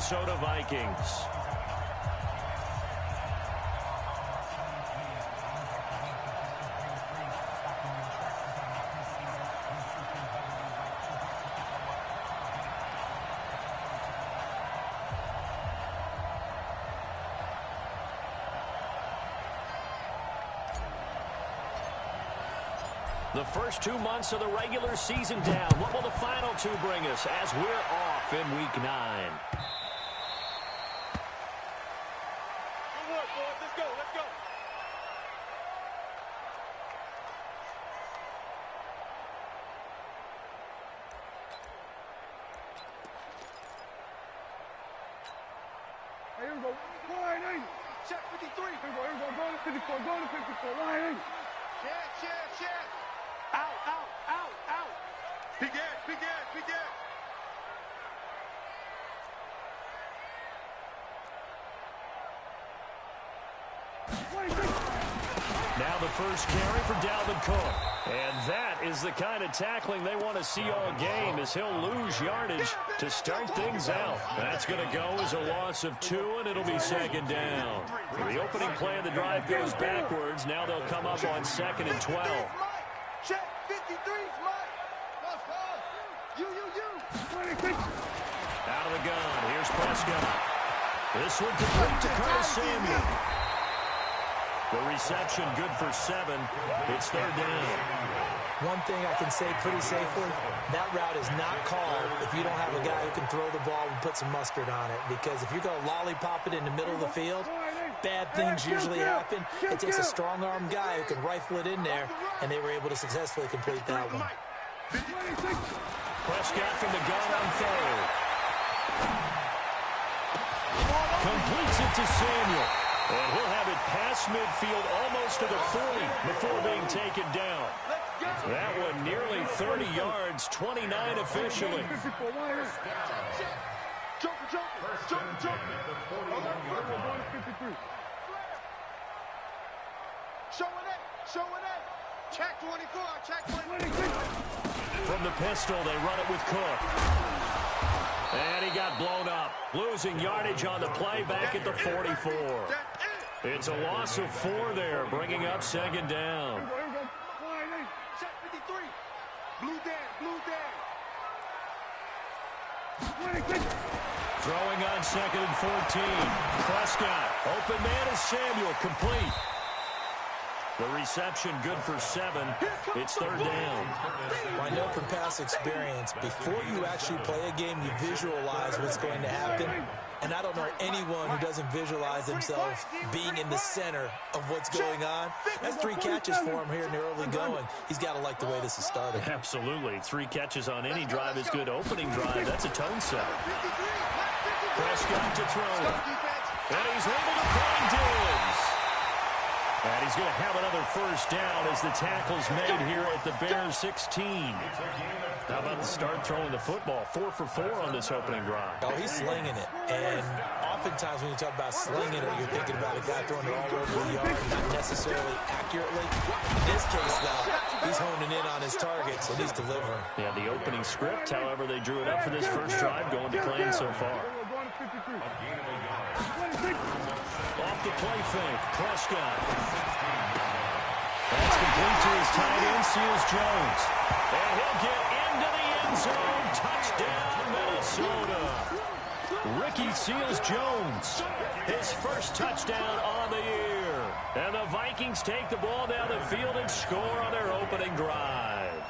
Minnesota Vikings. The first 2 months of the regular season down. What will the final 2 bring us as we're off in Week 9? Good work, boys. Let's go. Let's go. Here we go. Line 8. Check 53. Here we go. Go to 54. Go to 54. Line 8. Check. Out. Big ass. Now the first carry for Dalvin Cook. And that is the kind of tackling they want to see all game, as he'll lose yardage to start things out. That's going to go as a loss of 2, and it'll be second down. The opening play of the drive goes backwards. Now they'll come up on 2nd and 12. Check 53's Mike. You. Out of the gun. Here's Prescott. This one complete to Curtis Samuel. The reception good for 7. It's 3rd down. One thing I can say pretty safely, that route is not called if you don't have a guy who can throw the ball and put some mustard on it. Because if you're going to lollipop it in the middle of the field, bad things usually happen. It takes a strong-armed guy who can rifle it in there, and they were able to successfully complete that one. Prescott from the gun on 3rd. Completes it to Samuel. And he'll have it past midfield almost to the 40 before being taken down. That one nearly 30 yards, 29 officially. Jumper. Showing it. Check 24. From the pistol, they run it with Cook. And he got blown up, losing yardage on the play back at the 44. It's a loss of 4 there, bringing up 2nd down. Check 53. Blue down. Throwing on 2nd and 14. Prescott, open man is Samuel, complete. The reception good for 7. It's 3rd down. Well, I know from past experience, before you actually play a game, you visualize what's going to happen. And I don't know anyone who doesn't visualize themselves being in the center of what's going on. That's 3 catches for him here in the early going. He's got to like the way this is started. Absolutely. 3 catches on any drive is good. Opening drive, that's a tone setter. Prescott to throw it. And he's able to find Diggs. And he's going to have another first down as the tackle's made here at the Bears 16. How about the start throwing the football? 4 for 4 on this opening drive. Oh, he's slinging it. And oftentimes when you talk about slinging it, you're thinking about a guy throwing it all over the yard, not necessarily accurately. In this case, though, he's honing in on his targets, and he's delivering. Yeah, the opening script, however, they drew it up for this first drive, going to plan so far. Off the play fake, Prescott. That's complete to his tight end, Seals-Jones. And he'll get into the end zone. Touchdown, Minnesota. Ricky Seals-Jones, his first touchdown on the year. And the Vikings take the ball down the field and score on their opening drive.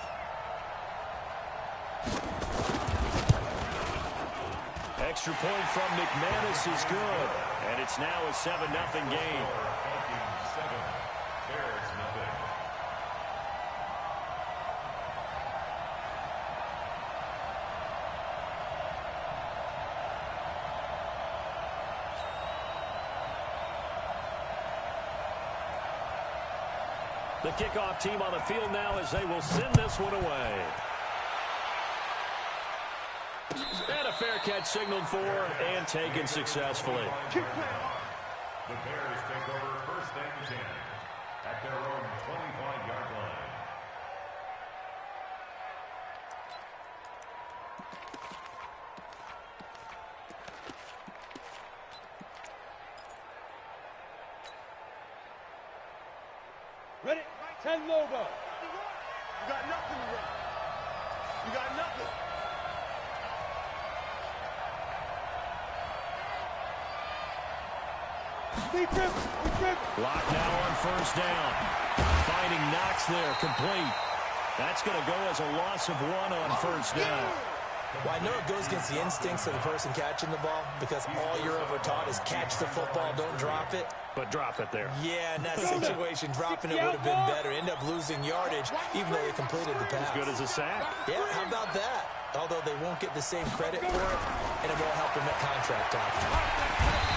Extra point from McManus is good. And it's now a 7-0 game. The kickoff team on the field now as they will send this one away. And a fair catch signaled for and taken successfully. The Bears take over 1st and 10 at their own 25-yard line. 10 Lobo. You got nothing to run. You got nothing. Be trip. Lock now on first down. Finding Knox there, complete. That's going to go as a loss of 1 on first down. Well, I know it goes against the instincts of the person catching the ball because all you're ever taught is catch the football, don't drop it. But drop it there. Yeah, in that situation, dropping it would have been better. End up losing yardage, even though they completed the pass. As good as a sack. Yeah, how about that? Although they won't get the same credit for it, and it won't help them at contract time.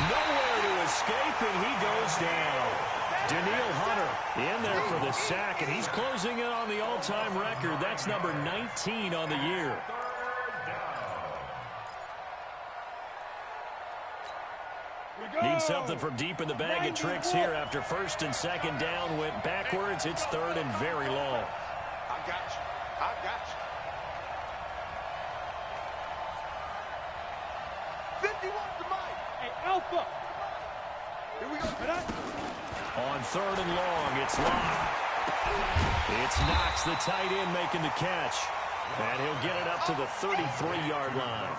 Nowhere to escape, and he goes down. Daniil Hunter in there for the sack, and he's closing in on the all-time record. That's number 19 on the year. Need something from deep in the bag of tricks here after first and second down went backwards. It's third and very long. I got you. I got you. 51 to Mike. Hey, Alpha. Here we go. On third and long, it's Locke. It's Knox, the tight end, making the catch. And he'll get it up to the 33-yard line.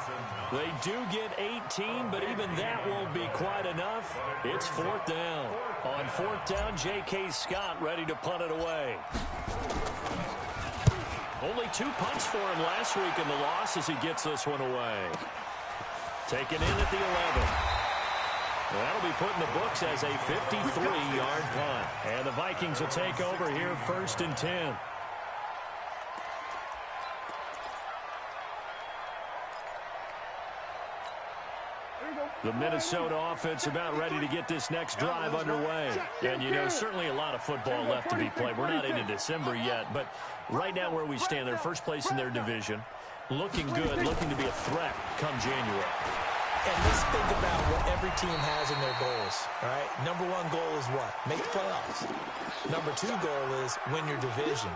They do get 18, but even that won't be quite enough. It's fourth down. On fourth down, J.K. Scott ready to punt it away. Only 2 punts for him last week in the loss as he gets this one away. Taken in at the 11. That'll be put in the books as a 53-yard punt. And the Vikings will take over here first and 10. The Minnesota offense about ready to get this next drive underway. And, you know, certainly a lot of football left to be played. We're not into December yet, but right now where we stand, they're first place in their division. Looking good, looking to be a threat come January. And let's think about what every team has in their goals, all right? Number 1 goal is what? Make the playoffs. Number 2 goal is win your division.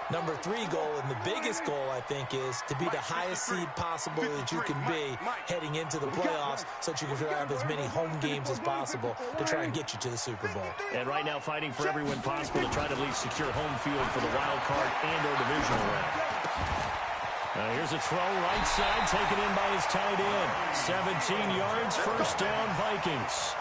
Number 3 goal, and the biggest goal, I think, is to be the highest seed possible that you can be heading into the playoffs so that you can have as many home games as possible to try and get you to the Super Bowl. And right now fighting for every win possible to try to at least secure home field for the wild card and or divisional round. Here's a throw right side taken in by his tight end. 17 yards, first down Vikings.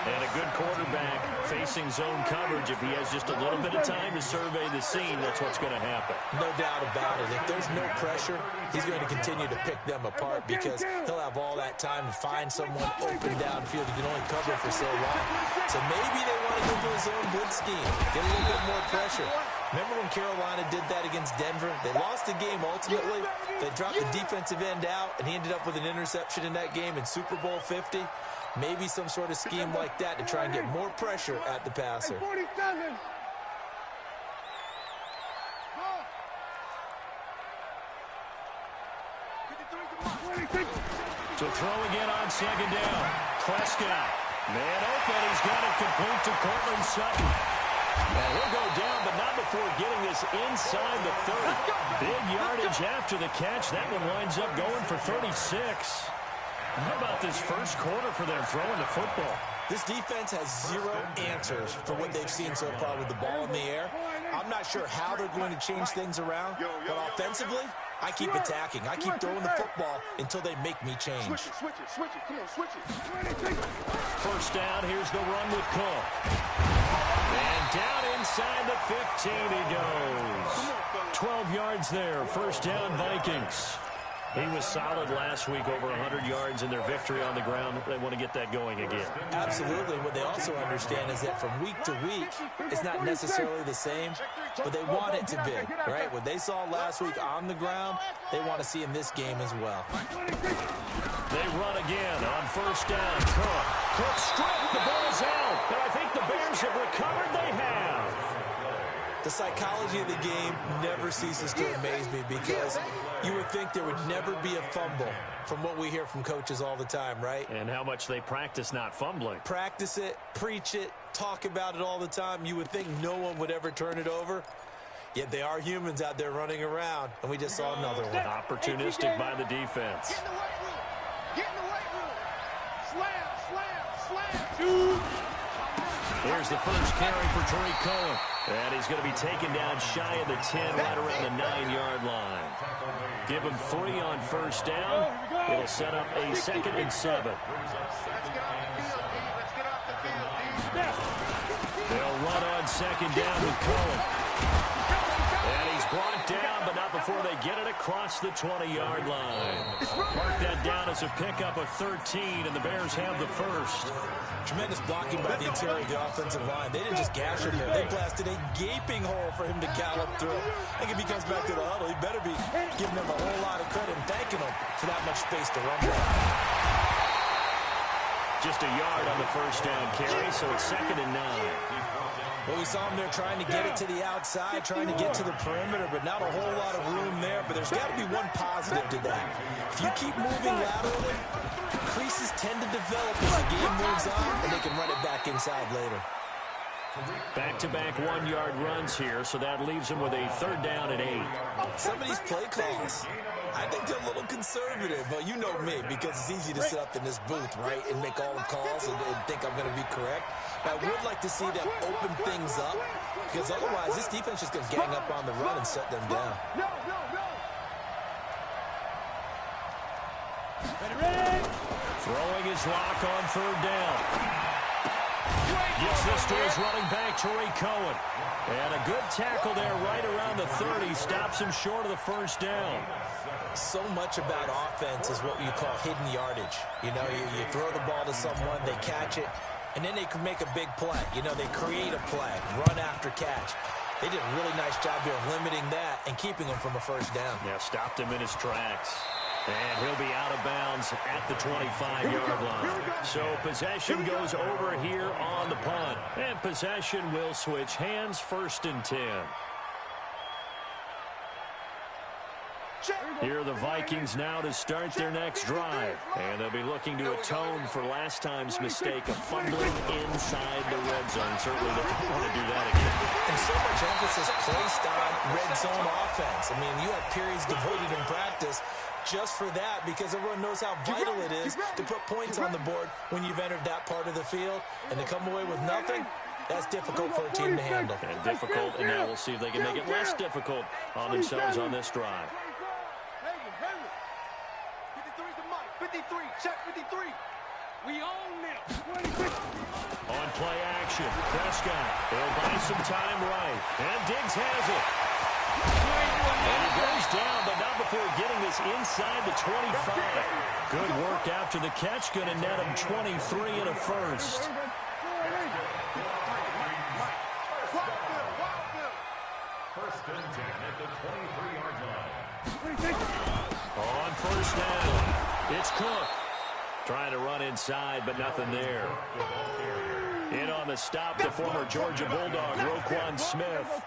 And a good quarterback facing zone coverage. If he has just a little bit of time to survey the scene, that's what's going to happen. No doubt about it. If there's no pressure, he's going to continue to pick them apart because he'll have all that time to find someone open downfield. He can only cover for so long. So maybe they want to go to his own blitz scheme, get a little bit more pressure. Remember when Carolina did that against Denver? They lost the game ultimately. They dropped the defensive end out, and he ended up with an interception in that game in Super Bowl 50. Maybe some sort of scheme like that to try and get more pressure at the passer. 47. To throw again on second down. Prescott. Man open. He's got it complete to Cortland Sutton. And he'll go down, but not before getting this inside the 30. Big yardage after the catch. That one winds up going for 36. How about this first quarter for them throwing the football? This defense has 0 answers for what they've seen so far with the ball in the air. I'm not sure how they're going to change things around, but offensively, I keep attacking. I keep throwing the football until they make me change. Switch it. Come on, switch it. First down, here's the run with Cook. And down inside the 15 he goes. 12 yards there, first down Vikings. He was solid last week, over 100 yards in their victory on the ground. They want to get that going again. Absolutely. What they also understand is that from week to week, it's not necessarily the same, but they want it to be, right? What they saw last week on the ground, they want to see in this game as well. They run again on first down. Cook stripped. The ball's out. And I think the Bears have recovered. They have. The psychology of the game never ceases to amaze me because you would think there would never be a fumble from what we hear from coaches all the time, right? And how much they practice not fumbling. Practice it, preach it, talk about it all the time. You would think no one would ever turn it over. Yet they are humans out there running around, and we just saw another one. Opportunistic by the defense. Get in the weight room. Get in the weight room. Slam. Here's the first carry for Tariq Cohen. And he's going to be taken down shy of the 10, right around the 9-yard line. Give him 3 on first down. It'll set up a 2nd and 7. Let's get off the field, D. Let's get off the field, D. They'll run on 2nd down with Cohen. And he's brought down, but not before they get it across the 20-yard line. Mark that down as a pickup of 13, and the Bears have the first. Tremendous blocking by the interior of the offensive line. They didn't just gash him there. They blasted a gaping hole for him to gallop through. I think if he comes back to the huddle, he better be giving them a whole lot of credit and thanking them for that much space to run with. Just a yard on the first down carry, so it's 2nd and 9. Well, we saw him there trying to get it to the outside, trying to get to the perimeter, but not a whole lot of room there. But there's got to be one positive to that. If you keep moving laterally, creases tend to develop as the game moves on, and they can run it back inside later. Back-to-back 1-yard runs here, so that leaves him with a 3rd down and 8. Some of these play calls, I think they're a little conservative, but you know me, because it's easy to sit up in this booth, right, and make all the calls and think I'm going to be correct. But I would like to see them open things up, because otherwise this defense is just going to gang up on the run and shut them down. Throwing his lock on 3rd down. Gets this to his running back, Tariq Cohen. And a good tackle there right around the 30. Stops him short of the first down. So much about offense is what you call hidden yardage. You know, you throw the ball to someone, they catch it, and then they can make a big play. You know, they create a play, run after catch. They did a really nice job here of limiting that and keeping him from a first down. Yeah, stopped him in his tracks. And he'll be out of bounds at the 25-yard line. So possession goes over here on the punt. And possession will switch hands, 1st and 10. Here are the Vikings now to start their next drive. And they'll be looking to atone for last time's mistake of fumbling inside the red zone. Certainly they don't want to do that again. And so much emphasis placed on red zone offense. I mean, you have periods devoted in practice just for that, because everyone knows how vital it is to put points on the board when you've entered that part of the field. And to come away with nothing, that's difficult for a team to handle. And difficult, and now we'll see if they can make it less difficult on themselves on this drive. 53, check 53. We own them. On play action, Prescott. They'll buy some time right. And Diggs has it. And he goes down, but not before getting this inside the 25. Good work after the catch. Going to net him 23 and a first. First and 10 at the 23-yard line. On first down, it's Cook. Trying to run inside, but nothing there. In on the stop, the former Georgia Bulldog, Roquan Smith.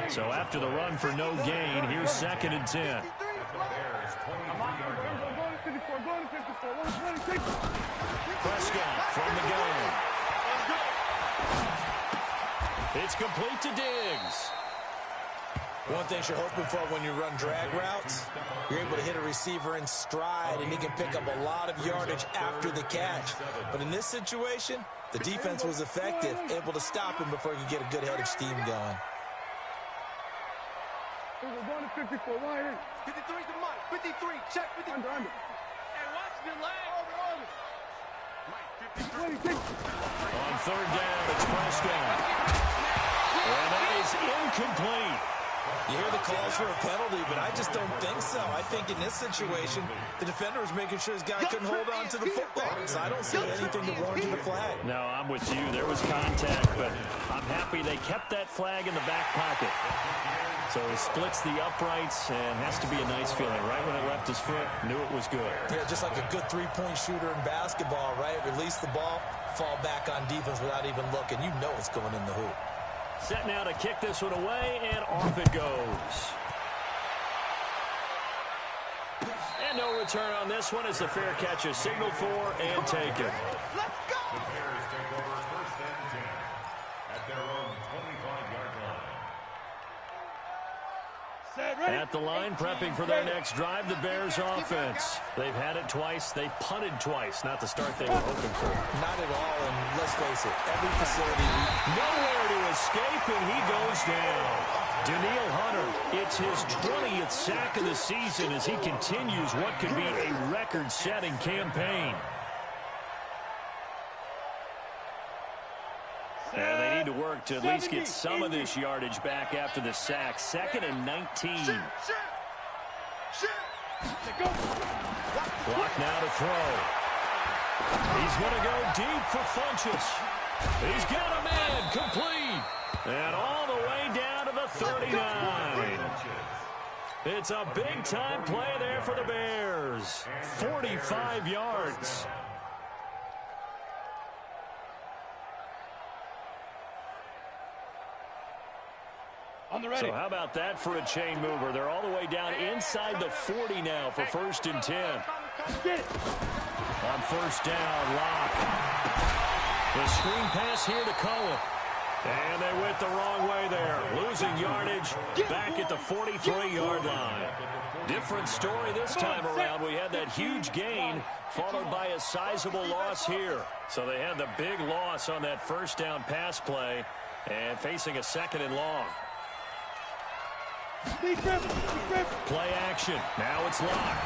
So after the run for no gain, here's 2nd and 10. Prescott from the gun. It's complete to Diggs. One thing you're hoping for when you run drag routes, you're able to hit a receiver in stride, and he can pick up a lot of yardage after the catch. But in this situation, the defense was effective, able to stop him before he could get a good head of steam going. 53's the money. 53, check 53. Hey, watch the leg. Mike, 53. On 3rd down, it's Prescott. And that is incomplete. You hear the calls for a penalty, but I just don't think so. I think in this situation, the defender was making sure his guy couldn't hold on to the football. So I don't see anything to warrant the flag. No, I'm with you. There was contact, but I'm happy they kept that flag in the back pocket. So he splits the uprights, and has to be a nice feeling. Right when it left his foot, knew it was good. Yeah, just like a good three-point shooter in basketball, right? Release the ball, fall back on defense without even looking. You know it's going in the hoop. Set now to kick this one away, and off it goes. And no return on this one as the fair catch is signaled for and taken. Let's go! The Bears take over 1st and 10 at their own 25-yard line. At the line, prepping for their next drive, the Bears offense. They've had it twice. They've punted twice. Not the start they were hoping for. Not at all, and let's face it, every facility... Nowhere to escape, and he goes down. Danielle Hunter, it's his 20th sack of the season as he continues what could be a record-setting campaign. And they need to work to at least get some of this yardage back after the sack. 2nd and 19. Block now to throw. He's going to go deep for Funchess. He's got a man complete. And all the way down to the 39. It's a big-time play there for the Bears. 45 yards. So how about that for a chain mover? They're all the way down inside the 40 now for 1st and 10. On 1st down, Locke. The screen pass here to Cohen. And they went the wrong way there. Losing yardage back at the 43-yard line. Different story this time around. We had that huge gain followed by a sizable loss here. So they had the big loss on that 1st down pass play and facing a 2nd and long. Play action. Now it's Locke.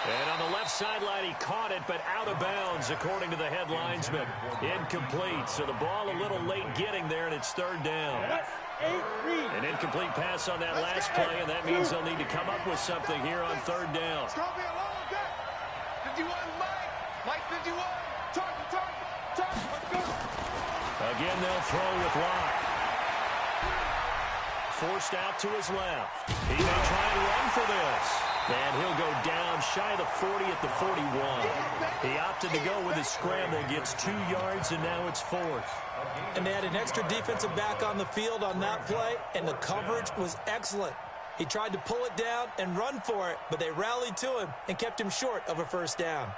And on the left sideline, he caught it, but out of bounds, according to the head linesman. Incomplete. So the ball a little late getting there, and it's 3rd down. An incomplete pass on that last play, and that means they'll need to come up with something here on 3rd down. It's going to be a long day. 51, Mike 51. Target. Let's go. Again, they'll throw with Locke. Forced out to his left. He may try and run for this. And he'll go down shy of the 40 at the 41. He opted to go with his scramble, gets 2 yards, and now it's 4th. And they had an extra defensive back on the field on that play, and the coverage was excellent. He tried to pull it down and run for it, but they rallied to him and kept him short of a 1st down.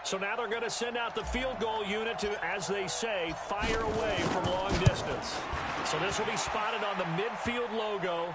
So now they're going to send out the field goal unit to, as they say, fire away from long distance. So this will be spotted on the midfield logo.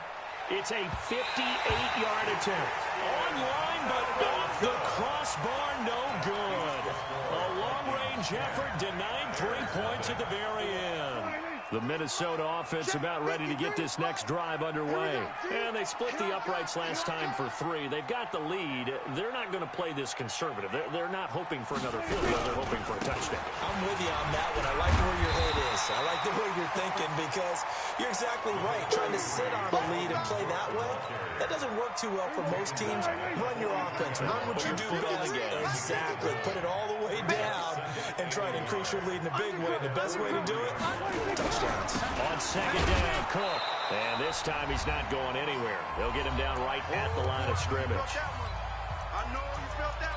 It's a 58-yard attempt. On line, but off the crossbar, no good. A long-range effort denied 3 points at the very end. The Minnesota offense about ready to get this next drive underway. And they split the uprights last time for 3. They've got the lead. They're not going to play this conservative. They're not hoping for another field goal. They're hoping for a touchdown. I'm with you on that one. I like where your head is. I like the way you're thinking because you're exactly right. Trying to sit on a lead and play that way, that doesn't work too well for most teams. Run your offense. Run what you do best. Exactly. Put it all the way down and try to increase your lead in a big way. And the best way to do it, touchdown. On 2nd down, Cook. And this time he's not going anywhere. They'll get him down right at the line of scrimmage. I know you felt that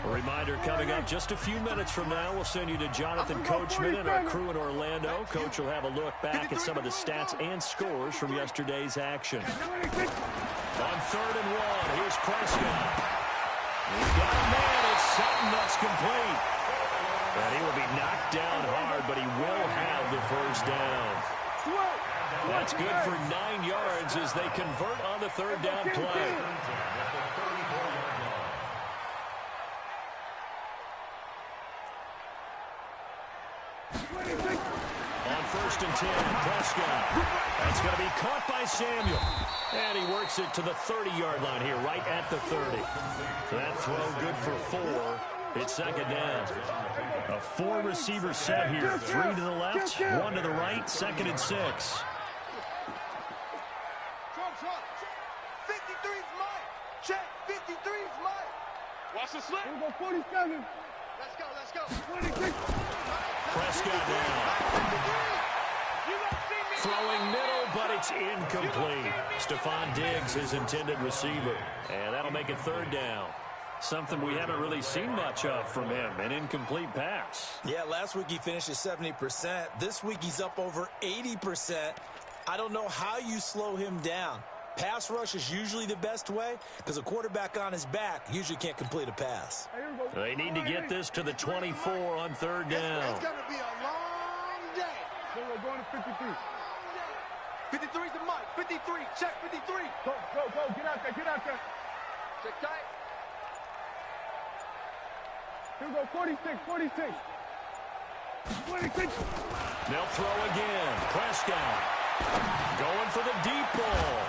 one. A reminder coming up just a few minutes from now. We'll send you to Jonathan Coachman and our crew in Orlando. Coach will have a look back at some of the stats and scores from yesterday's action. On 3rd and 1, here's Prescott. He's got a man. It's Sutton that's complete. And he will be knocked down hard, but he will have the 1st down. That's good for 9 yards as they convert on the 3rd down play. On 1st and 10, Prescott. That's going to be caught by Samuel. And he works it to the 30-yard line here, right at the 30. So that throw good for 4. It's 2nd down. A 4-receiver set here. 3 to the left, 1 to the right, 2nd and 6. 53's mine. Check. 53's mine. Watch the slip. 47. Let's go. 26. Prescott down. Throwing middle, but it's incomplete. Stephon Diggs, his intended receiver. And that'll make it 3rd down. Something we haven't really seen much of from him, an incomplete pass. Yeah, last week he finished at 70%. This week he's up over 80%. I don't know how you slow him down. Pass rush is usually the best way because a quarterback on his back usually can't complete a pass. They need to get this to the 24 on 3rd down. It's going to be a long day. Go on to 53. 53's the mic. 53. Check 53. Go. Get out there. Check tight. Here we go. 46. 26. They'll throw again. Prescott going for the deep ball.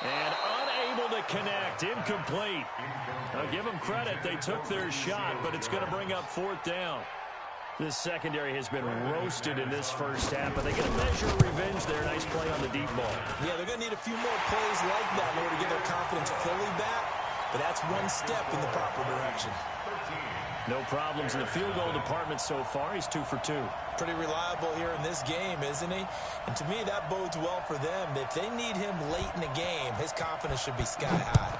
And unable to connect. Incomplete. I'll give them credit. They took their shot, but it's going to bring up fourth down. This secondary has been roasted in this first half, but they get a measure of revenge there. Nice play on the deep ball. Yeah, they're going to need a few more plays like that in order to get their confidence fully back, but that's one step in the proper direction. No problems in the field goal department so far. He's 2 for 2. Pretty reliable here in this game, isn't he? And to me, that bodes well for them. If they need him late in the game, his confidence should be sky high.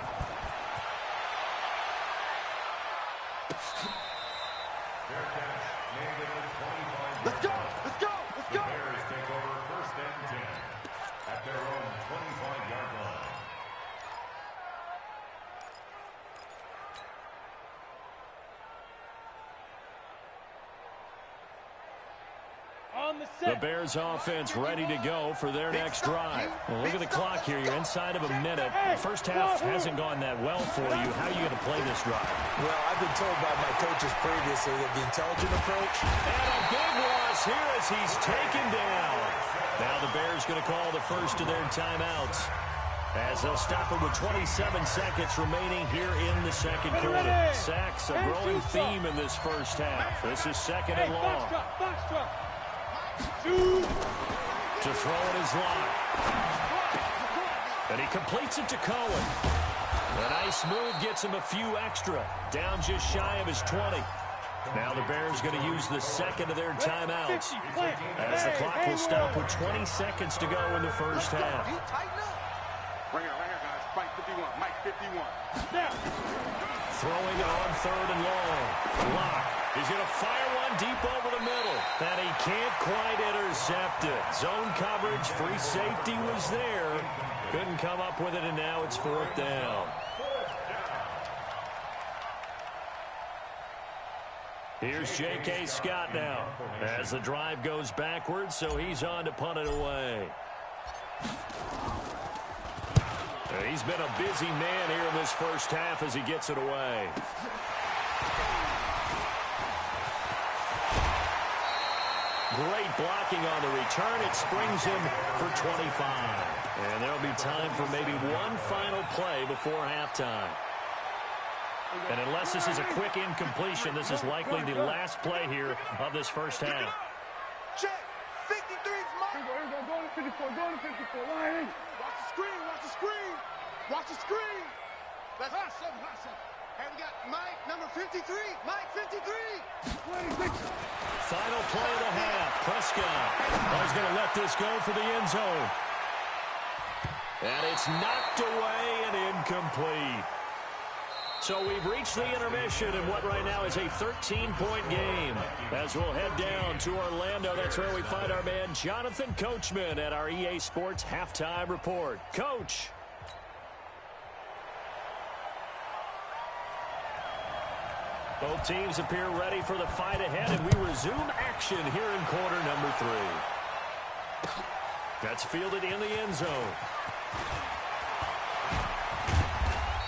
Let's go. The Bears take over first and 10 at their own 25-yard line. The Bears offense ready to go for their next drive. Well, look at the clock here. You're inside of a minute. The first half hasn't gone that well for you. How are you going to play this drive? Well, I've been told by my coaches previously that the intelligent approach. And a big loss here as he's taken down. Now the Bears going to call the first of their timeouts, as they'll stop it with 27 seconds remaining here in the second quarter. Sacks, a growing theme in this first half. This is second and long. To throw it is Locke. And he completes it to Cohen. A nice move gets him a few extra. Down just shy of his 20. Now the Bears going to use the second of their timeouts, as the clock will stop with 20 seconds to go in the first half. Right here, guys. Mike 51. Mike 51. Throwing it on third and long. Locke is going to fire one deep over the middle. And he can't quite intercept it. Zone coverage, free safety was there. Couldn't come up with it, and now it's fourth down. Here's J.K. Scott now as the drive goes backwards, so he's on to punt it away. He's been a busy man here in this first half as he gets it away. Great blocking on the return. It springs him for 25. And there'll be time for maybe one final play before halftime. And unless this is a quick incompletion, this is likely the last play here of this first half. Check. 53's Mike. Here we go. Go to 54. Go to 54. Line. Watch the screen. Watch the screen. Watch the screen. That's awesome. Hey, we got Mike, number 53. Mike, 53. 26. Final play of the half. Prescott is going to let this go for the end zone. And it's knocked away and incomplete. So we've reached the intermission in what right now is a 13-point game. As we'll head down to Orlando, that's where we find our man Jonathan Coachman at our EA Sports Halftime Report. Coach. Both teams appear ready for the fight ahead, and we resume action here in quarter number 3. That's fielded in the end zone.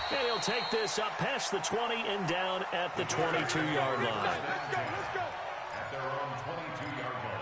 And he'll take this up past the 20 and down at the 22-yard line. At their own 22-yard line.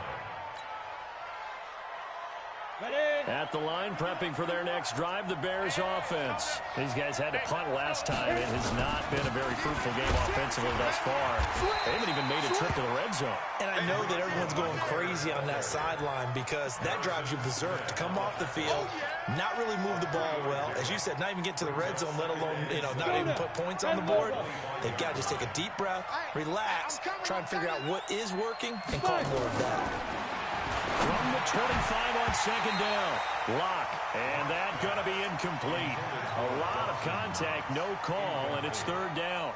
At the line, prepping for their next drive, the Bears offense. These guys had to punt last time. It has not been a very fruitful game offensively thus far. They haven't even made a trip to the red zone. And I know that everyone's going crazy on that sideline because that drives you berserk to come off the field, not really move the ball well. As you said, not even get to the red zone, let alone, not even put points on the board. They've got to just take a deep breath, relax, try and figure out what is working, and call more of that. From the 25 on second down. Locke, and that going to be incomplete. A lot of contact, no call, and it's third down.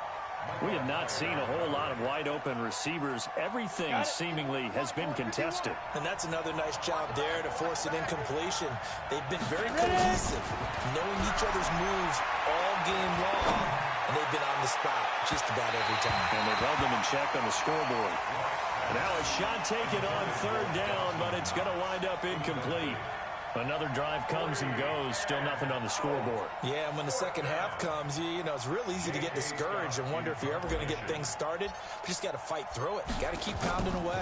We have not seen a whole lot of wide-open receivers. Everything seemingly has been contested. And that's another nice job there to force an incompletion. They've been very cohesive, knowing each other's moves all game long, and they've been on the spot just about every time. And they've held them in check on the scoreboard. Now a shot taken on third down, but it's going to wind up incomplete. Another drive comes and goes, still nothing on the scoreboard. Yeah, and when the second half comes, you know, it's real easy to get discouraged and wonder if you're ever going to get things started. You just got to fight through it. Got to keep pounding away.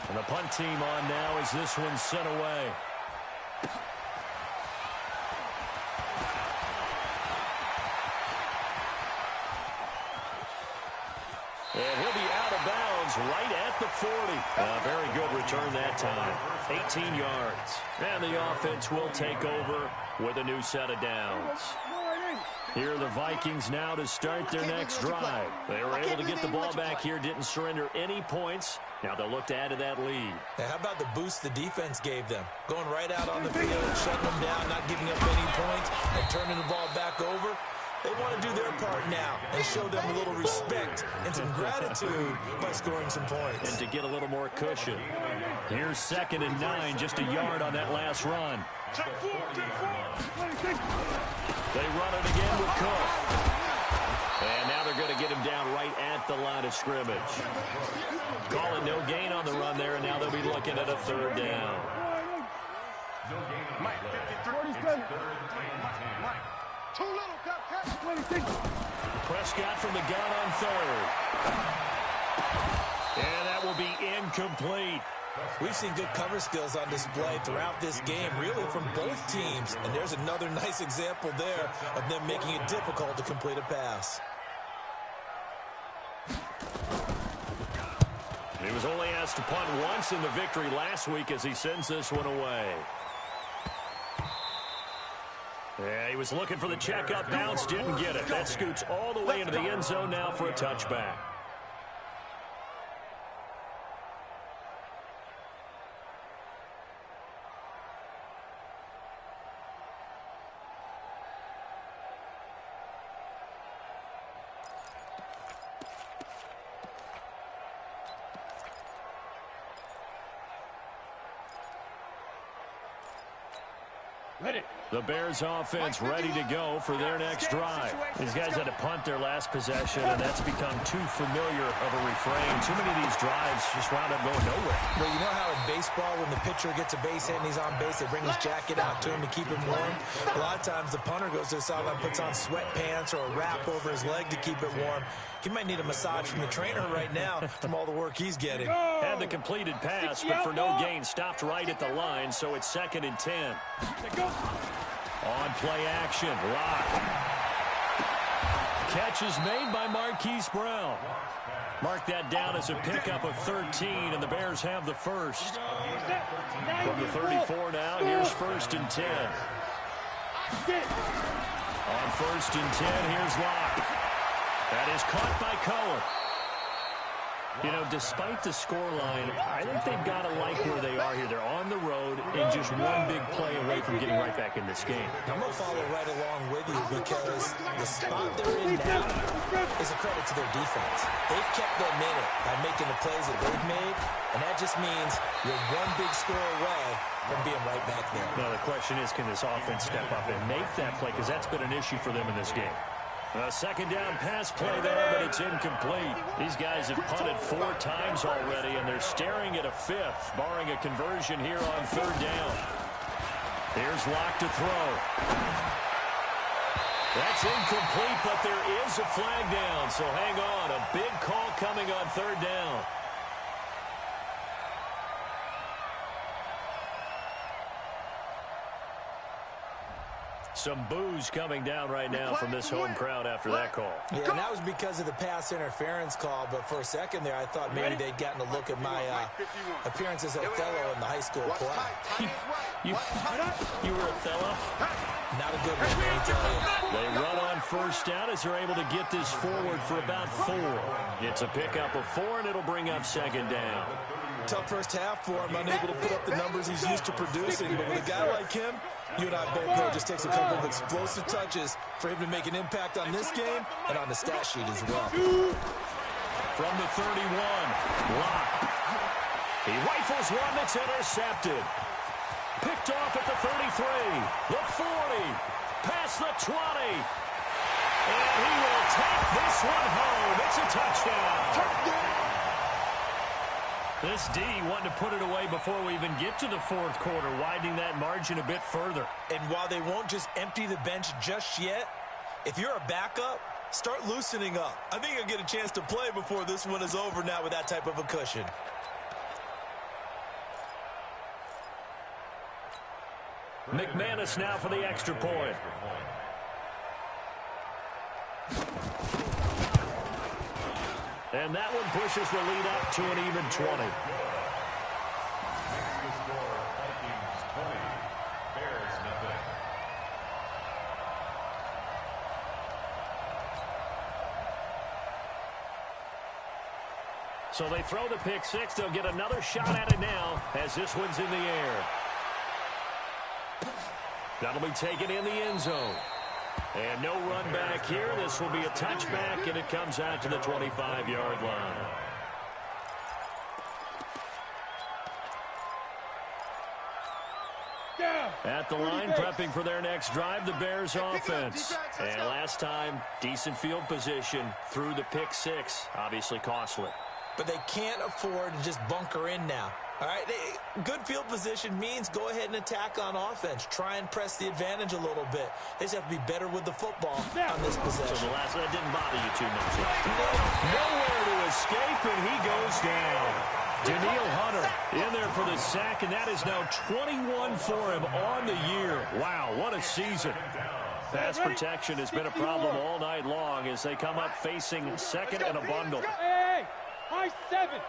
And the punt team on now as this one's sent away. And he'll be out of bounds right at the 40. Very good return that time. 18 yards. And the offense will take over with a new set of downs. Here are the Vikings now to start their next drive. They were able to get the ball back here, didn't surrender any points. Now they'll look to add to that lead. Now, how about the boost the defense gave them? Going right out on the field, shutting them down, not giving up any points, and turning the ball back over. They want to do their part now and show them a little respect and some gratitude by scoring some points. And to get a little more cushion. Here's 2nd and 9, just a yard on that last run. They run it again with Cook. And now they're going to get him down right at the line of scrimmage. Call it no gain on the run there, and now they'll be looking at a 3rd down. Mike, 53. Too little, Prescott from the gun on 3rd. And that will be incomplete. We've seen good cover skills on display throughout this game, really from both teams. And there's another nice example there of them making it difficult to complete a pass. He was only asked to punt once in the victory last week as he sends this one away. Yeah, he was looking for the checkup bounce, didn't get it. That scoots all the way into the end zone now for a touchback. The Bears offense ready to go for their next drive. These guys had to punt their last possession, and that's become too familiar of a refrain. Too many of these drives just wound up going nowhere. Well, you know how in baseball, when the pitcher gets a base hit and he's on base, they bring his jacket out to him to keep him warm? A lot of times the punter goes to the sideline, puts on sweatpants or a wrap over his leg to keep it warm. He might need a massage from the trainer right now from all the work he's getting. Had the completed pass, but for no gain, stopped right at the line, so it's 2nd and 10. On play action, Locke. Catch is made by Marquise Brown. Mark that down as a pickup of 13, and the Bears have the first. From the 34 now, here's 1st and 10. On 1st and 10, here's Locke. That is caught by Cohen. You know, despite the scoreline, I think they've got to like where they are here. They're on the road and just one big play away from getting right back in this game. I'm going to follow right along with you because the spot they're in now is a credit to their defense. They've kept them in it by making the plays that they've made, and that just means you're one big score away from being right back there. Now, the question is, can this offense step up and make that play? Because that's been an issue for them in this game. A 2nd down pass play there, but it's incomplete. These guys have punted 4 times already, and they're staring at a 5th, barring a conversion here on 3rd down. Here's Locke to throw. That's incomplete, but there is a flag down, so hang on. A big call coming on 3rd down. Some boos coming down right now from this home crowd after that call. Yeah, and that was because of the pass interference call, but for a second there, I thought maybe they'd gotten a look at my appearance as Othello in the high school play. You were Othello? Not a good one, man, I tell you. They run on 1st down as they're able to get this forward for about 4. It's a pickup of 4, and it'll bring up 2nd down. Tough first half for him, unable to put up the numbers he's used to producing, but with a guy like him, you and I both know it just takes a couple of explosive touches for him to make an impact on this game and on the stat sheet as well. From the 31, Locke. He rifles one that's intercepted. Picked off at the 33, the 40, past the 20. And he will take this one home. It's a touchdown. This D wanting to put it away before we even get to the fourth quarter, widening that margin a bit further. And while they won't just empty the bench just yet, if you're a backup, start loosening up. I think you'll get a chance to play before this one is over now with that type of a cushion. McManus now for the extra point. And that one pushes the lead up to an even 20. The score, Vikings 20, Bears nothing. So they throw the pick six. They'll get another shot at it now as this one's in the air. That'll be taken in the end zone. And no run back here. This will be a touchback, and it comes out to the 25-yard line. At the line, prepping for their next drive, the Bears offense. And last time, decent field position through the pick six. Obviously costly. But they can't afford to just bunker in now. All right, good field position means go ahead and attack on offense. Try and press the advantage a little bit. They just have to be better with the football on this possession. So the last that didn't bother you too much. Nowhere to escape, and he goes down. Danielle Hunter in there for the sack, and that is now 21 for him on the year. Wow, what a season. Pass protection has been a problem all night long as they come up facing second and a bundle. Hey, high 7.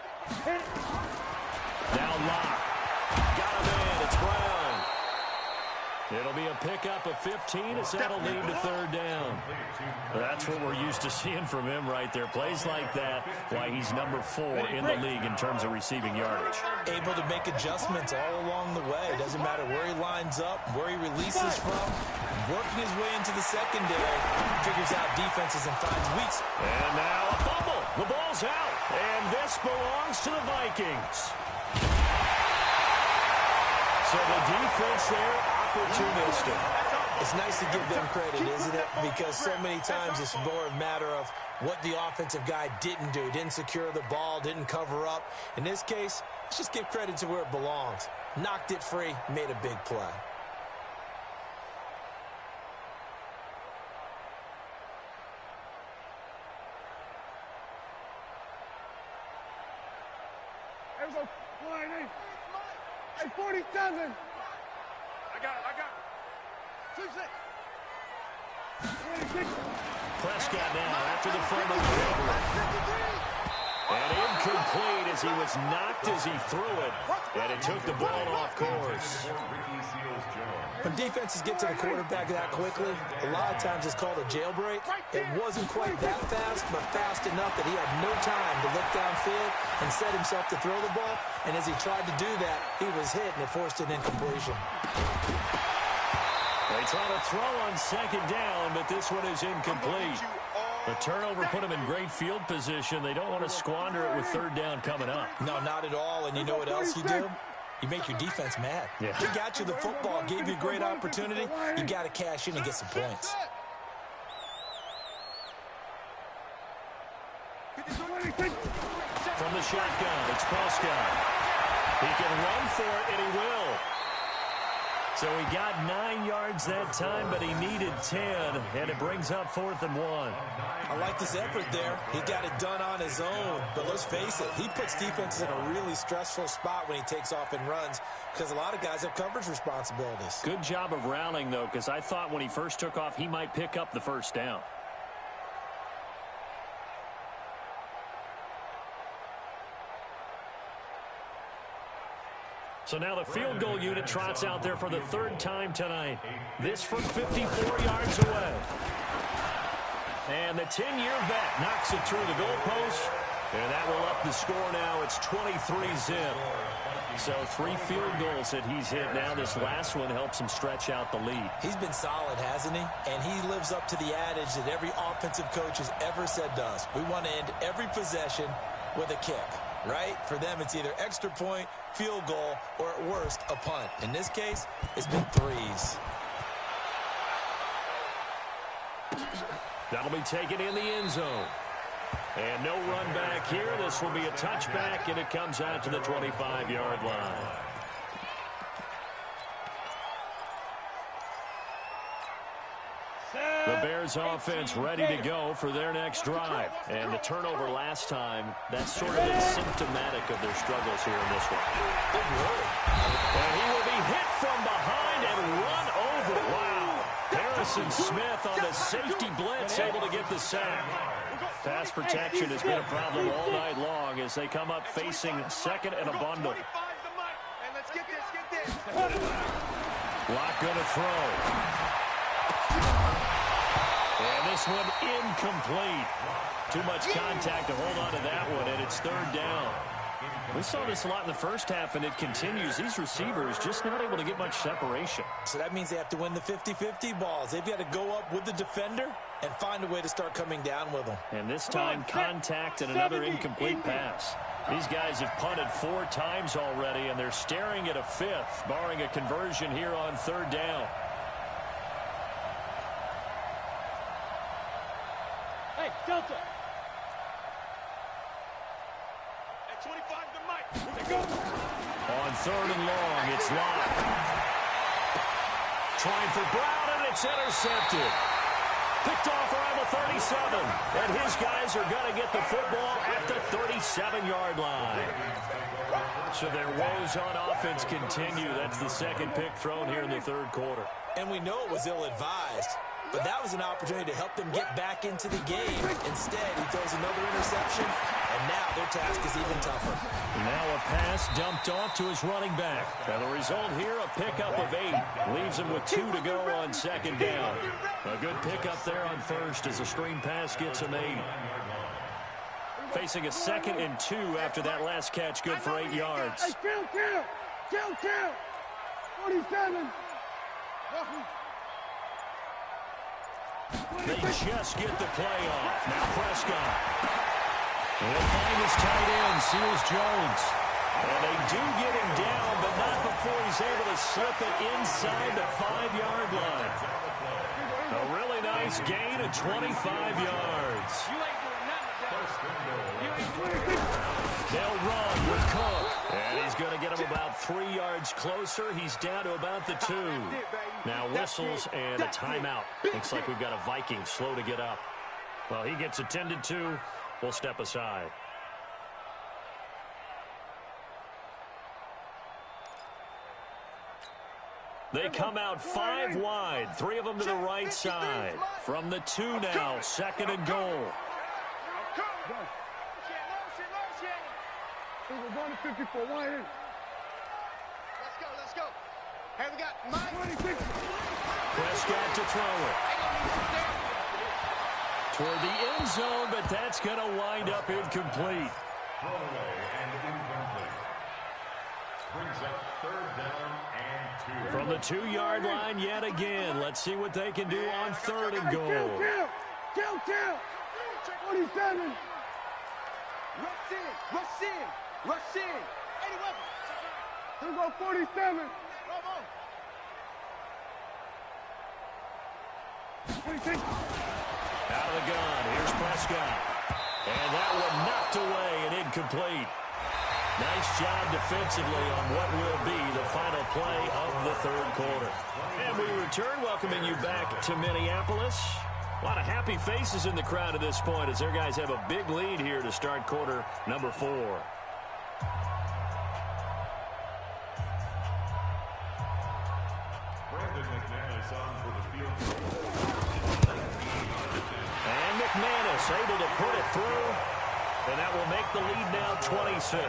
Now Locke. Got him in. It's Brown. It'll be a pickup of 15 as that'll lead to third down. That's what we're used to seeing from him right there. Plays like that, why he's number 4 in the league in terms of receiving yardage. Able to make adjustments all along the way. Doesn't matter where he lines up, where he releases from. Working his way into the secondary. Figures out defenses and finds weaks. And now a fumble. The ball's out. And this belongs to the Vikings. So the defense there, opportunistic. It's nice to give them credit, isn't it? Because so many times it's more a matter of what the offensive guy didn't do. Didn't secure the ball, didn't cover up. In this case, let's just give credit to where it belongs. Knocked it free, made a big play. There we go. Line, hey. Hey, 47. I got it. 26. 26. Prescott now after the fumble recovery. And incomplete as he was knocked as he threw it. And it took the ball off course. When defenses get to the quarterback that quickly, a lot of times it's called a jailbreak. It wasn't quite that fast, but fast enough that he had no time to look downfield and set himself to throw the ball. And as he tried to do that, he was hit, and it forced an incompletion. They try to throw on second down, but this one is incomplete. The turnover put them in great field position. They don't want to squander it with third down coming up. No, not at all. And you know what else you do? You make your defense mad. Yeah. He got you the football, gave you a great opportunity. You got to cash in and get some points. From the shotgun, it's Prescott. He can run for it, and he will. So he got 9 yards that time, but he needed 10, and it brings up 4th and 1. I like this effort there. He got it done on his own, but let's face it, he puts defenses in a really stressful spot when he takes off and runs because a lot of guys have coverage responsibilities. Good job of rallying, though, because I thought when he first took off, he might pick up the first down. So now the field goal unit trots out there for the 3rd time tonight. This from 54 yards away. And the 10-year vet knocks it through the goalpost. And that will up the score now. It's 23-zip. So 3 field goals that he's hit now. This last one helps him stretch out the lead. He's been solid, hasn't he? And he lives up to the adage that every offensive coach has ever said to us. We want to end every possession with a kick. Right? For them, it's either extra point, field goal, or at worst, a punt. In this case, it's been 3s. That'll be taken in the end zone. And no run back here. This will be a touchback, and it comes out to the 25-yard line. The Bears offense ready to go for their next drive. And the turnover last time, that's sort of been symptomatic of their struggles here in this one. And he will be hit from behind and run over. Wow. Harrison Smith on the safety blitz, able to get the sack. Pass protection has been a problem all night long as they come up facing second and a bundle. Lock going to throw. And this one incomplete. Too much contact to hold on to that one, and it's third down. We saw this a lot in the first half, and it continues. These receivers just not able to get much separation. So that means they have to win the 50-50 balls. They've got to go up with the defender and find a way to start coming down with them. And this time, contact and another incomplete pass. These guys have punted 4 times already, and they're staring at a 5th, barring a conversion here on third down. Hey, Delta. At 25 to Mike. Go. On third and long, it's locked. Trying for Brown, and it's intercepted. Picked off around the 37. And his guys are going to get the football at the 37-yard line. So their woes on offense continue. That's the second pick thrown here in the third quarter. And we know it was ill-advised. But that was an opportunity to help them get back into the game. Instead, he throws another interception, and now their task is even tougher. Now a pass dumped off to his running back. And the result here, a pickup of 8. Leaves him with 2 to go on second down. A good pickup there on first as the screen pass gets him 8. Facing a 2nd and 2 after that last catch, good for 8 yards. Hey, kill. 47. They just get the play off. Now Prescott. They'll find his tight end, Seals Jones. And they do get him down, but not before he's able to slip it inside the 5-yard line. A really nice gain of 25 yards. They'll run with Cook. And he's going to get him about 3 yards closer. He's down to about the 2. Now whistles and a timeout. Looks like we've got a Vikings slow to get up. Well, he gets attended to. We'll step aside. They come out 5 wide. 3 of them to the right side. From the 2 now, 2nd and goal. We're going to 54. Wide in. Let's go. Hey, we got Mike. 26. Prescott to throw it. Toward the end zone, but that's going to wind up incomplete. Throwaway and incomplete. Brings up third down and 2. From the 2-yard line yet again. Let's see what they can do on 3rd and goal. Kill. 47. Rush in. 81. Here we go, 47. 26. Out of the gun. Here's Prescott. And that one knocked away and incomplete. Nice job defensively on what will be the final play of the third quarter. And we return, welcoming you back to Minneapolis. A lot of happy faces in the crowd at this point as their guys have a big lead here to start quarter number 4. And McManus able to put it through, and that will make the lead now 26.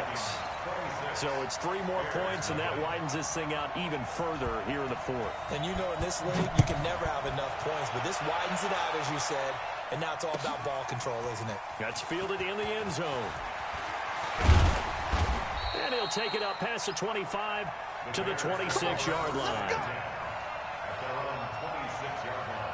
So it's 3 more points, and that widens this thing out even further here in the 4th. And you know in this league, you can never have enough points, but this widens it out, as you said, and now it's all about ball control, isn't it? That's fielded in the end zone. And he'll take it up past the 25 to the 26-yard line. At their own 26-yard line.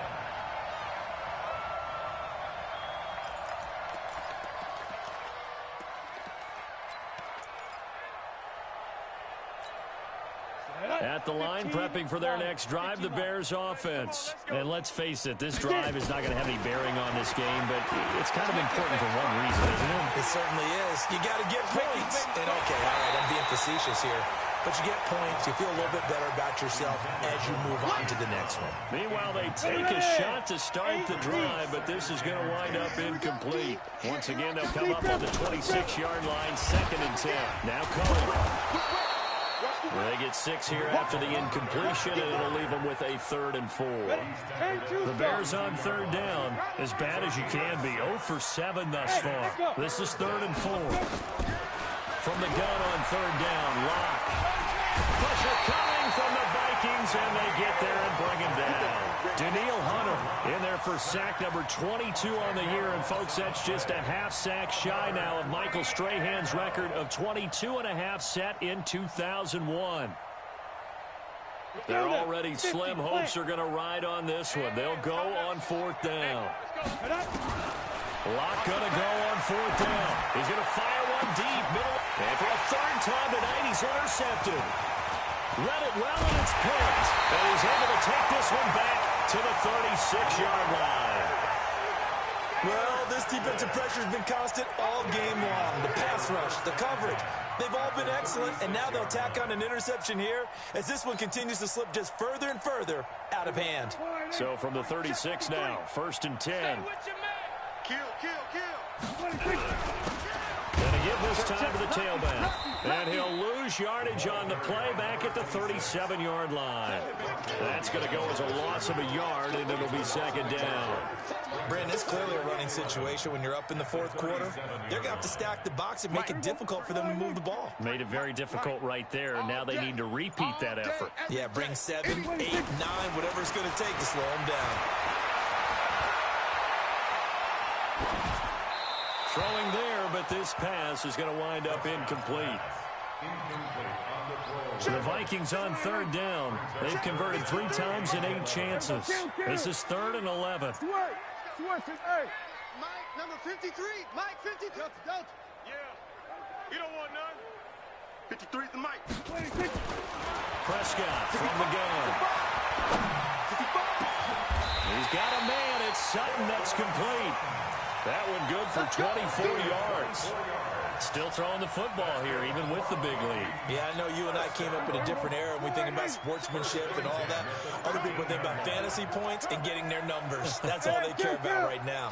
At the line, prepping for their next drive, the Bears offense. And let's face it, this drive is not going to have any bearing on this game, but it's kind of important for one reason, isn't it? It certainly is. You got to get points. And okay, all right, I'm being facetious here. But you get points, you feel a little bit better about yourself as you move on to the next one. Meanwhile, they take a shot to start the drive, but this is going to wind up incomplete. Once again, they'll come up on the 26-yard line, 2nd and 10. Now Cohen. They get 6 here after the incompletion, and it'll leave them with a 3rd and 4. The Bears on 3rd down, as bad as you can be. 0 for 7 thus far. This is 3rd and 4. From the gun on 3rd down, Locke. Pressure coming from the Vikings, and they get there and bring him down. Daniil Hunter in there for sack number 22 on the year, and folks, that's just a half sack shy now of Michael Strahan's record of 22.5 set in 2001. Their already slim hopes are going to ride on this one. They'll go on 4th down. Locke going to go on 4th down. He's going to fire one deep, middle. And for a 3rd time tonight, he's intercepted. Read it well, and it's picked. And he's able to take this one back to the 36-yard line. Well, this defensive pressure has been constant all game long. The pass rush, the coverage, they've all been excellent, and now they'll tack on an interception here as this one continues to slip just further and further out of hand. So from the 36 now, 1st and 10. Kill. Gonna give this time to the tailback. And he'll lose yardage on the play back at the 37-yard line. That's going to go as a loss of a yard, and it'll be 2nd down. Brandon, it's clearly a running situation when you're up in the 4th quarter. They're going to have to stack the box and make it difficult for them to move the ball. Made it very difficult right there. Now they need to repeat that effort. Yeah, bring 7, 8, 9, whatever it's going to take to slow them down. Throwing there, but this pass is going to wind up incomplete. So the Vikings on 3rd down. They've converted 3 times in 8 chances. This is 3rd and 11. Mike, number 53. Mike, 53. Delta. Yeah. You don't want none. 53's the Mike. Prescott from the gun. He's got a man. It's Sutton. That's complete. That one good for 24 yards. Still throwing the football here, even with the big lead. Yeah, I know you and I came up in a different era, and we think about sportsmanship and all that. Other people think about fantasy points and getting their numbers. That's all they care about right now. On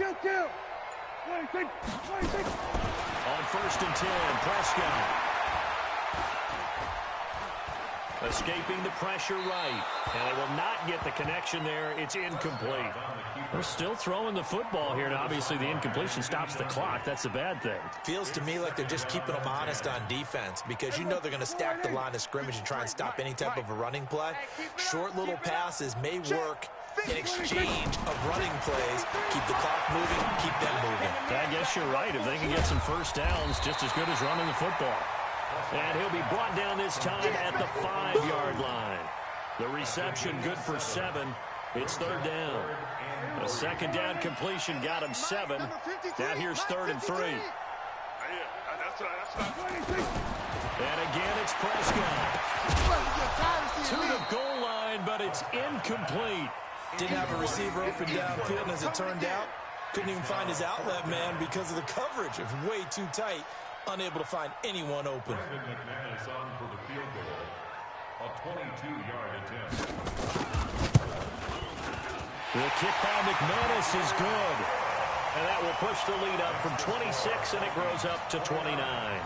1st and 10, Prescott. Escaping the pressure right. And they will not get the connection there. It's incomplete. They're still throwing the football here. And obviously the incompletion stops the clock. That's a bad thing. Feels to me like they're just keeping them honest on defense because you know they're going to stack the line of scrimmage and try and stop any type of a running play. Short little passes may work in exchange of running plays. Keep the clock moving, keep them moving. I guess you're right. If they can get some first downs, just as good as running the football. And he'll be brought down this time at the 5-yard line. The reception good for 7. It's 3rd down. A 2nd down completion got him 7. Now here's 3rd and 3. And again, it's Prescott. To the goal line, but it's incomplete. Didn't have a receiver open downfield, and as it turned out, couldn't even find his outlet man because of the coverage. It was way too tight. Unable to find anyone open. McManus on for the field goal. A 22-yard attempt. The kick by McManus is good. And that will push the lead up from 26, and it grows up to 29.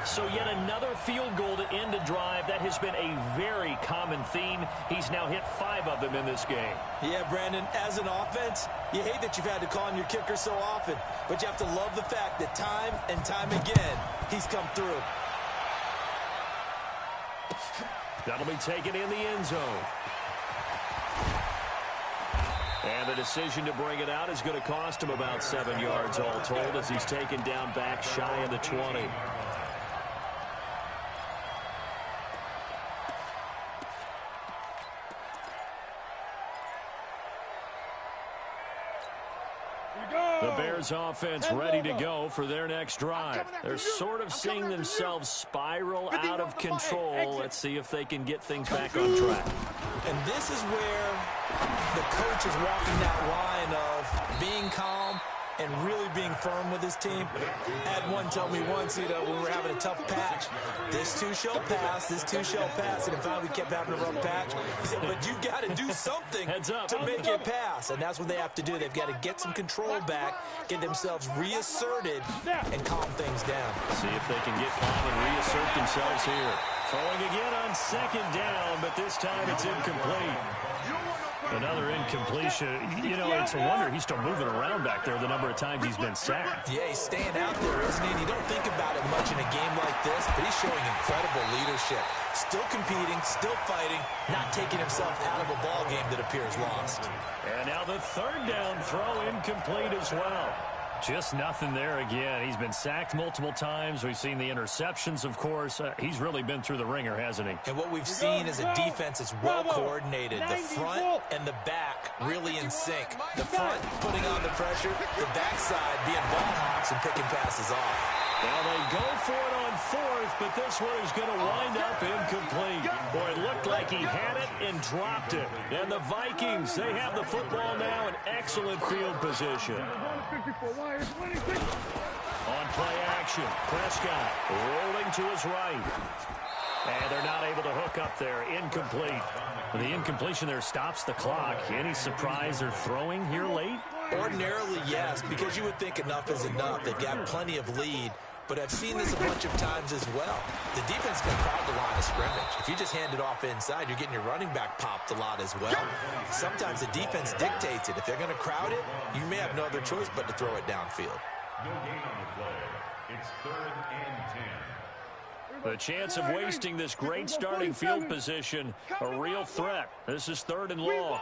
So yet another field goal to end a drive. That has been a very common theme. He's now hit 5 of them in this game. Yeah, Brandon, as an offense, you hate that you've had to call on your kicker so often, but you have to love the fact that time and time again, he's come through. That'll be taken in the end zone. And the decision to bring it out is going to cost him about 7 yards all told as he's taken down back shy of the 20. The Bears offense ready to go for their next drive. They're sort of seeing themselves spiral out of control. Let's see if they can get things back on track. And this is where the coach is walking that line of being calm and really being firm with his team. I had one tell me once, when we were having a tough patch, this too shall pass, this too shall pass, and finally we kept having a rough patch. He said, but you got to do something to make it pass, and that's what they have to do. They've got to get some control back, get themselves reasserted, and calm things down. See if they can get calm and reassert themselves here. Throwing again on second down, but this time it's incomplete. Another incompletion. It's a wonder he's still moving around back there the number of times he's been sacked. Yeah, he's staying out there, isn't he? And you don't think about it much in a game like this, but he's showing incredible leadership. Still competing, still fighting, not taking himself out of a ball game that appears lost. And now the third down throw incomplete as well. Just nothing there again. He's been sacked multiple times. We've seen the interceptions, of course. He's really been through the ringer, hasn't he? And what we've seen is a defense that's well coordinated. The front and the back really in sync. The front putting on the pressure, the backside being ball hawks and picking passes off. Now they go for it on fourth, but this one is going to wind up incomplete. Boy, it looked like he had it and dropped it. And the Vikings, they have the football now in excellent field position. On play action, Prescott rolling to his right. And they're not able to hook up there. Incomplete. The incompletion there stops the clock. Any surprise they're throwing here late? Ordinarily, yes, because you would think enough is enough. They've got plenty of lead. But I've seen this a bunch of times as well. The defense can crowd the line of scrimmage. If you just hand it off inside, you're getting your running back popped a lot as well. Sometimes the defense dictates it. If they're going to crowd it, you may have no other choice but to throw it downfield. No gain on the play. It's 3rd and 10. The chance of wasting this great starting field position, a real threat. This is 3rd and long.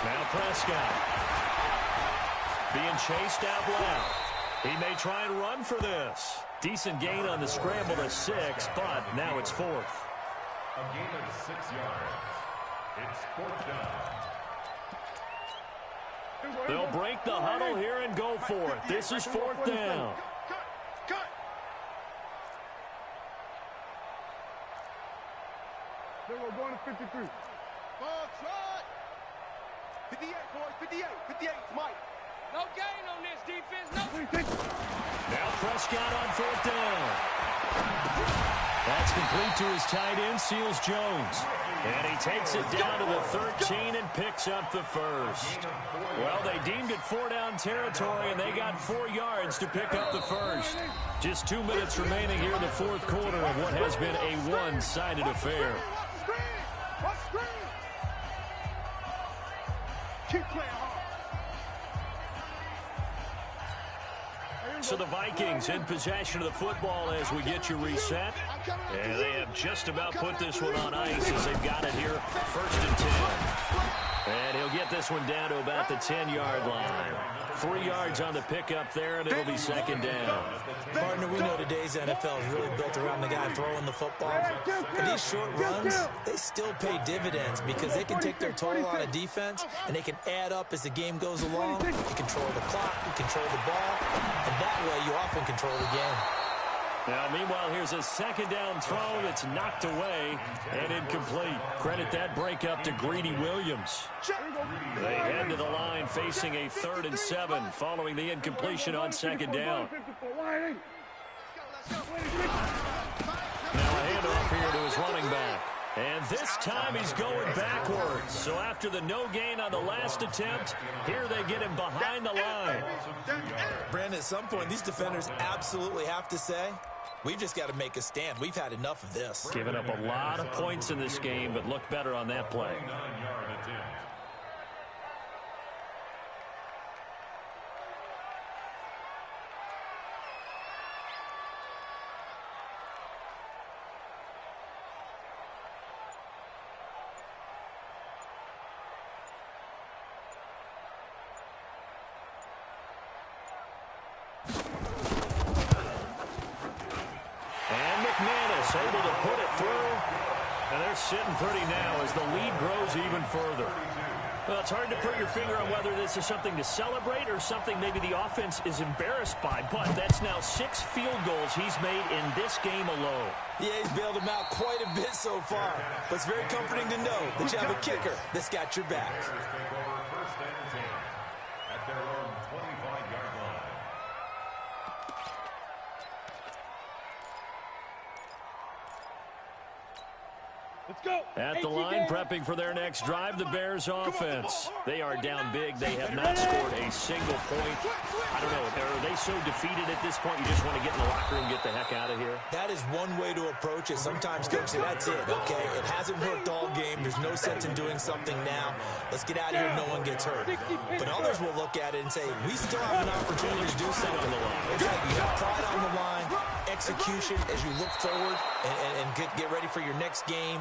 Now Prescott being chased out left. He may try and run for this. Decent gain on the scramble to 6, but now it's 4th. A gain of 6 yards. It's 4th down. They'll break the huddle here and go for it. This is 4th down. Cut. They were going to 53. Ball trot. 58, boys. 58. 58, Mike. No gain on this defense. No. Now Prescott on 4th down. That's complete to his tight end, Seals Jones. And he takes it down to the 13 and picks up the first. Well, they deemed it 4-down territory, and they got 4 yards to pick up the first. Just 2 minutes remaining here in the 4th quarter of what has been a one-sided affair. Watch the screen. Keep playing hard. So the Vikings in possession of the football as we get you reset. And they have just about put this one on ice as they've got it here. 1st and 10. And he'll get this one down to about the 10-yard line. 3 yards on the pickup there, and it'll be 2nd down. Partner, we know today's NFL is really built around the guy throwing the football. But these short runs, they still pay dividends because they can take their toll on a defense, and they can add up as the game goes along. You control the clock, you control the ball, and that way you often control the game. Now, meanwhile, here's a 2nd down throw that's knocked away and incomplete. Credit that breakup to Greedy Williams. They head to the line facing a 3rd and 7 following the incompletion on 2nd down. Now a handoff here to his running back. And this time he's going backwards. So after the no gain on the last attempt, here they get him behind the line. Brandon, at some point, these defenders absolutely have to say, we've just got to make a stand. We've had enough of this. Giving up a lot of points in this game, but look better on that play. 9-yard attempt. Able to put it through. And they're sitting pretty now as the lead grows even further. Well, it's hard to put your finger on whether this is something to celebrate or something maybe the offense is embarrassed by. But that's now 6 field goals he's made in this game alone. Yeah, he's bailed them out quite a bit so far. But it's very comforting to know that you have a kicker that's got your back. Bears take over first and 10 at their own 25-yard line. Let's go. At the line, prepping for their next drive, the Bears offense. They are down big. They have not scored a single point. I don't know. Are they so defeated at this point you just want to get in the locker room and get the heck out of here? That is one way to approach it. Sometimes coaches say, that's it, okay? It hasn't worked all game. There's no sense in doing something now. Let's get out of here. No one gets hurt. But others will look at it and say, we still have an opportunity to do something. It's like you have pride on the line, execution as you look forward and get ready for your next game.